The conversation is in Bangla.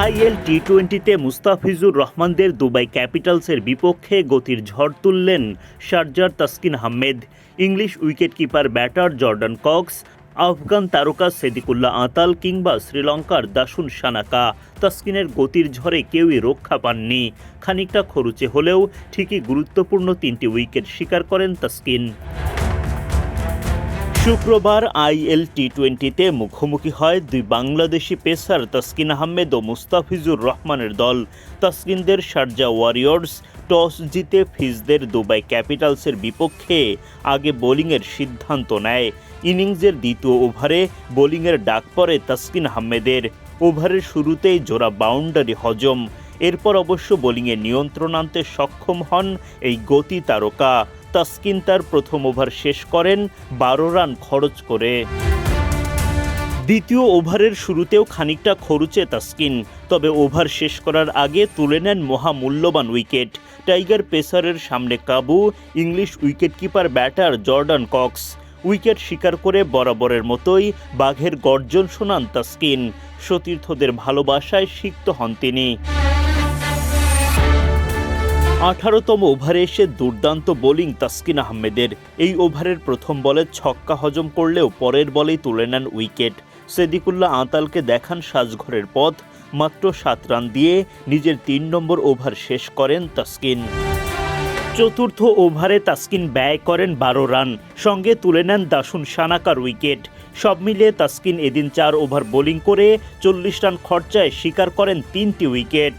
আইএল টি-20তে মুস্তাফিজুর রহমানদের দুবাই ক্যাপিটালসের বিপক্ষে গতির ঝড় তুললেন শারজার Taskin Ahmed. English wicketkeeper batter Jordan Cox, Afghan তারকা সিদ্দিকুল্লাহ আতাল কিংবা শ্রীলঙ্কার দাসুন সানাকা তাসকিনের গতির ঝড়ে কেউই রক্ষা পাননি। খানিকটা খরুচে হলেও ঠিকই গুরুত্বপূর্ণ 3টি উইকেট শিকার করেন তাসকিন। শুক্রবার আইএল টি-20তে মুখোমুখি হয় দুই বাংলাদেশি পেসার তাসকিন আহমেদ ও মুস্তাফিজুর রহমানের দল। তাসকিনদের শারজা ওয়ারিয়র্স টস জিতে ফিজদের দুবাই ক্যাপিটালসের বিপক্ষে আগে বোলিংয়ের সিদ্ধান্ত নেয়। ইনিংসের দ্বিতীয় ওভারে বোলিংয়ের ডাক পড়ে তাসকিন আহমেদের। ওভারের শুরুতেই জোড়া বাউন্ডারি হজম। এরপর অবশ্য বোলিংয়ে নিয়ন্ত্রণ আনতে সক্ষম হন এই গতি তারকা। তাসকিন তার প্রথম ওভার শেষ করেন 12 রান খরচ করে। দ্বিতীয় ওভারের শুরুতেও খানিকটা খরুচে তাসকিন, তবে ওভার শেষ করার আগে তুলে নেন মহামূল্যবান উইকেট। টাইগার পেসারের সামনে কাবু English wicketkeeper batter Jordan Cox. Wicket শিকার করে বরাবরের মতোই বাঘের গর্জন শোনান তাসকিন। সতীর্থদের ভালোবাসায় সিক্ত হন তিনি। 18তম ওভারে এসে দুর্দান্ত বোলিং তাসকিন আহমেদের। এই ওভারের প্রথম বলে ছক্কা হজম করলেও পরের বলেই তুলে নেন উইকেট। সিদ্দিকুল্লাহ আতালকে দেখান সাজঘরের পথ। মাত্র 7 রান দিয়ে নিজের 3 নম্বর ওভার শেষ করেন তাসকিন। চতুর্থ ওভারে তাসকিন ব্যয় করেন 12 রান, সঙ্গে তুলে নেন দাসুন সানাকার উইকেট। সব মিলিয়ে তাসকিন এদিন 4 ওভার বোলিং করে 40 রান খরচায় শিকার করেন 3টি উইকেট।